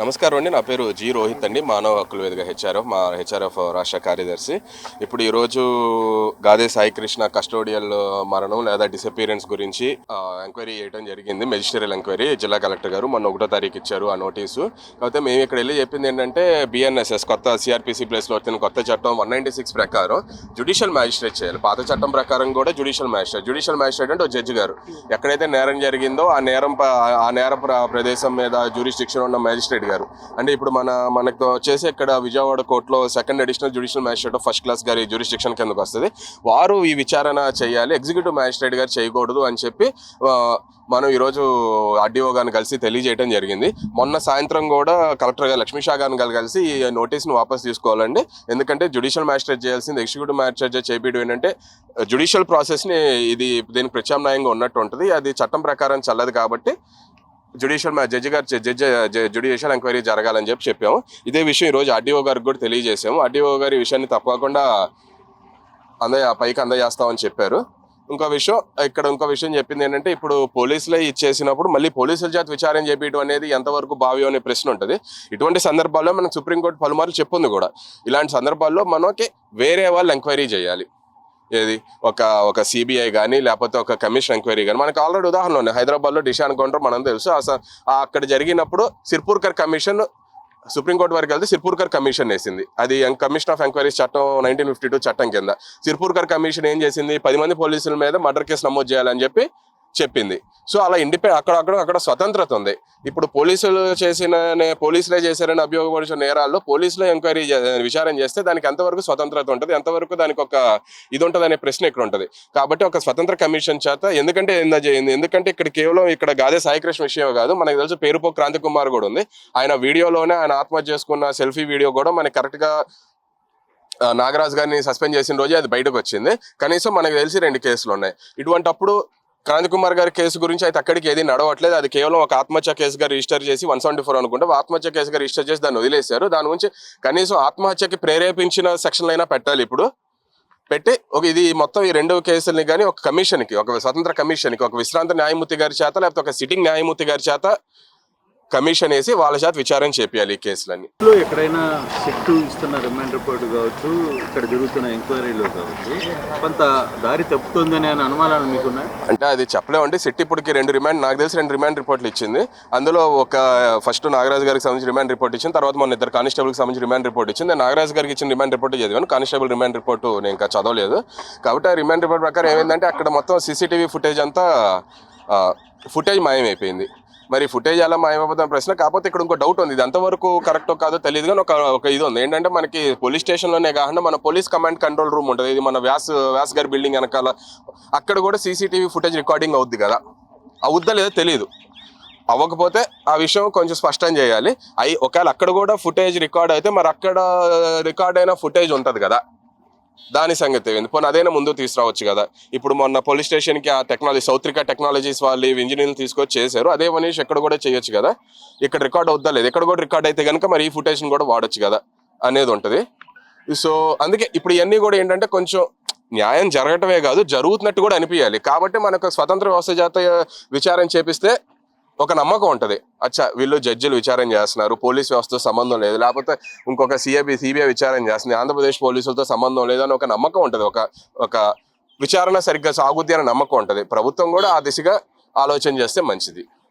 నమస్కారం అండి. నా పేరు జి రోహిత్ అండి, మానవ హక్కుల వేదిక మా హెచ్ఆర్ఎఫ్ రాష్ట్ర కార్యదర్శి. ఇప్పుడు ఈరోజు గాదే సాయి కృష్ణ కస్టోడియల్ మరణం లేదా డిసపియరెన్స్ గురించి ఎంక్వైరీ చేయడం జరిగింది. మెజిస్ట్రియల్ ఎంక్వైరీ జిల్లా కలెక్టర్ గారు మొన్న 1వ తారీఖు ఇచ్చారు ఆ నోటీసు. కాకపోతే మేము ఇక్కడ వెళ్ళి చెప్పింది ఏంటంటే బిఎన్ఎస్ఎస్ కొత్త సిఆర్పిసి ప్లేస్లో వచ్చిన కొత్త చట్టం 196 ప్రకారం జ్యుడిషియల్ మ్యాజిస్ట్రేట్ చేయాలి. పాత చట్టం ప్రకారం కూడా జ్యుడిషియల్ మ్యాజిస్ట్రేట్ అంటే ఒక జడ్జి గారు ఎక్కడైతే నేరం జరిగిందో ఆ నేర ప్రదేశం మీద జ్యూరిస్డిక్షన్ ఉన్న మ్యాజిస్ట్రేట్ గారు అంటే ఇప్పుడు మనకు వచ్చేసి ఇక్కడ విజయవాడ కోర్టులో 2nd additional judicial magistrate first class గారి జ్యూరిస్డిక్షన్ కిందకు వస్తుంది. వారు ఈ విచారణ చేయాలి, ఎగ్జిక్యూటివ్ మ్యాజిస్ట్రేట్ గారు చేయకూడదు అని చెప్పి మనం ఈరోజు ఆర్డీఓ గారిని కలిసి తెలియజేయడం జరిగింది. మొన్న సాయంత్రం కూడా కలెక్టర్ గారు లక్ష్మీ షా గారిని కలిసి ఈ నోటీస్ను వాపస్ తీసుకోవాలండి. ఎందుకంటే జ్యుడిషియల్ మ్యాజిస్ట్రేట్ చేయాల్సింది ఎగ్జిక్యూటివ్ మ్యాజిస్ట్రేట్ చేయడం ఏంటంటే జ్యుడిషియల్ ప్రాసెస్ని దీనికి ప్రత్యామ్నాయంగా ఉన్నట్టు ఉంటుంది. అది చట్టం ప్రకారం చల్లదు కాబట్టి జ్యుడిషియల్ ఎంక్వైరీ జరగాలని చెప్పాము. ఇదే విషయం ఈరోజు ఆర్డీఓ గారికి కూడా తెలియజేసాము. ఆర్డీఓ గారి విషయాన్ని తప్పకుండా పైకి అందజేస్తామని చెప్పారు. ఇంకో విషయం చెప్పింది ఏంటంటే ఇప్పుడు పోలీసులే ఇచ్చేసినప్పుడు మళ్ళీ పోలీసుల చేత విచారణ చేపించడం అనేది ఎంతవరకు భావ్యం అనే ప్రశ్న ఉంటుంది. ఇటువంటి సందర్భాల్లో మనకు సుప్రీంకోర్టు పలుమార్లు చెప్పింది కూడా. ఇలాంటి సందర్భాల్లో మనకి వేరే వాళ్ళు ఎంక్వైరీ చేయాలి. ఏది ఒక సిబిఐ కానీ లేకపోతే ఒక కమిషన్ ఎంక్వైరీ కానీ. మనకు ఆల్రెడీ ఉదాహరణ ఉన్నాయి. హైదరాబాద్లో దిశా ఎన్కౌంటర్ మనం తెలుసు. అక్కడ జరిగినప్పుడు సిర్పూర్కర్ కమిషన్ సుప్రీంకోర్టు వరకు వెళ్తే సిర్పూర్కర్ కమిషన్ వేసింది. అది కమిషన్ ఆఫ్ ఎంక్వైరీస్ చట్టం 1952 చట్టం కింద. సిర్పూర్కర్ కమిషన్ ఏం చేసింది, 10 మంది పోలీసుల మీద మర్డర్ కేసు నమోదు చేయాలని చెప్పింది. సో అలా అక్కడ స్వతంత్రత ఉంది. ఇప్పుడు పోలీసులే చేశారని అభియోగపడిన నేరాల్లో పోలీసులే విచారణ చేస్తే దానికి ఎంతవరకు స్వతంత్రత ఉంటుంది, ఎంతవరకు దానికి ఒక ఇది ఉంటుంది అనే ప్రశ్న ఇక్కడ ఉంటుంది. కాబట్టి ఒక స్వతంత్ర కమిషన్ చేత ఎందుకంటే ఇక్కడ గాదే సాయికృష్ణ విషయం కాదు, మనకు తెలుసు పేరుపో క్రాంతి కుమార్ కూడా ఉంది. ఆయన వీడియోలోనే ఆయన ఆత్మహత్య చేసుకున్న సెల్ఫీ వీడియో కూడా మనకి కరెక్ట్గా నాగరాజు గారిని సస్పెండ్ చేసిన రోజే అది బయటకు వచ్చింది. కనీసం మనకు తెలిసి 2 కేసులు ఉన్నాయి. ఇటువంటప్పుడు క్రాంతి కుమార్ గారి కేసు గురించి అయితే అక్కడికి ఏది నడవట్లేదు. అది కేవలం ఒక ఆత్మహత్య కేసుగా రిజిస్టర్ చేసి 174 అనుకుంటే ఆత్మహత్య కేసుగా రిజిస్టర్ చేసి దాన్ని వదిలేశారు. దాని గురించి కనీసం ఆత్మహత్యకి ప్రేరేపించిన సెక్షన్లు అయినా పెట్టాలి. ఇప్పుడు పెట్టి ఇది మొత్తం ఈ 2 కేసుల్ని కానీ ఒక కమిషన్కి, ఒక స్వతంత్ర కమిషన్కి, ఒక విశ్రాంత న్యాయమూర్తి గారి చేత లేకపోతే ఒక సిట్టింగ్ న్యాయమూర్తి గారి చేత కమిషన్ వేసి వాళ్ళ చేత విచారణ చేపియాలి ఈ కేసులన్నీ. ఎక్కడైనా సిట్టు ఇస్తున్న రిమాండ్ రిపోర్ట్ కావచ్చు, ఇక్కడ జరుగుతున్న ఎంక్వైరీలో కావచ్చు, కొంత దారి తప్పుతుందని అనుమానాలు మీకున్నాయి అంటే అది చెప్పలేమండి. సిట్ ఇప్పటికి నాకు తెలిసి 2 రిమాండ్ రిపోర్ట్లు ఇచ్చింది. అందులో ఫస్ట్ నాగరాజు గారికి సంబంధించి రిమాండ్ రిపోర్ట్ ఇచ్చింది, తర్వాత మొన్న 2 కానిస్టేబుల్కి సంబంధించి రిమాండ్ రిపోర్ట్ ఇచ్చింది. నేను నాగరాజు గారికి ఇచ్చిన రిమాండ్ రిపోర్ట్ చదివాను, కానిస్టేబుల్ రిమాండ్ రిపోర్ట్ నేను ఇంకా చదవలేదు. కాబట్టి ఆ రిమాండ్ రిపోర్ట్ ప్రకారం ఏమైందంటే అక్కడ మొత్తం సీసీటీవీ ఫుటేజ్ మాయమైపోయింది. మరి ఫుటేజ్ ఎలా మాయమైపోతున్న ప్రశ్న. కాకపోతే ఇక్కడ ఇంకో డౌట్ ఉంది, ఇది ఎంతవరకు కరెక్టో కాదో తెలియదు. కానీ ఒక ఇది ఉంది ఏంటంటే మనకి పోలీస్ స్టేషన్లోనే కాకుండా మన పోలీస్ కమాండ్ కంట్రోల్ రూమ్ ఉంటుంది. ఇది మన వ్యాస్ గారి బిల్డింగ్ వెనకాల అక్కడ కూడా సీసీటీవీ ఫుటేజ్ రికార్డింగ్ అవుద్ది కదా. అవుద్దా లేదో తెలియదు. అవ్వకపోతే ఆ విషయం కొంచెం స్పష్టం చేయాలి. ఒకవేళ అక్కడ కూడా ఫుటేజ్ రికార్డ్ అయితే మరి అక్కడ రికార్డ్ అయిన ఫుటేజ్ ఉంటుంది కదా, దాని సంగతి ఏంది, పోనీ అదైనా ముందు తీసుకురావచ్చు కదా. ఇప్పుడు మొన్న పోలీస్ స్టేషన్కి ఆ సౌత్రిక టెక్నాలజీస్ వాళ్ళు ఇంజనీర్లు తీసుకొచ్చి చేశారు. అదే మనీష్ ఎక్కడ కూడా చేయొచ్చు కదా. ఇక్కడ రికార్డ్ అవుద్దా లేదు, ఎక్కడ కూడా రికార్డ్ అయితే కనుక మరి ఈ ఫుటేజ్ని కూడా వాడచ్చు కదా అనేది ఉంటుంది. సో అందుకే ఇప్పుడు ఇవన్నీ కూడా ఏంటంటే కొంచెం న్యాయం జరగటమే కాదు, జరుగుతున్నట్టు కూడా అనిపించాలి. కాబట్టి మనకు స్వతంత్ర వ్యవస్థ చేత విచారణ చేపిస్తే ఒక నమ్మకం ఉంటుంది. అచ్చా వీళ్ళు జడ్జిలు విచారణ చేస్తున్నారు, పోలీస్ వ్యవస్థతో సంబంధం లేదు, లేకపోతే ఇంకొక సిబిఐ విచారణ చేస్తుంది, ఆంధ్రప్రదేశ్ పోలీసులతో సంబంధం లేదు అని ఒక నమ్మకం ఉంటుంది. ఒక విచారణ సరిగ్గా సాగుద్ది అనే నమ్మకం ఉంటుంది. ప్రభుత్వం కూడా ఆ దిశగా ఆలోచన చేస్తే మంచిది.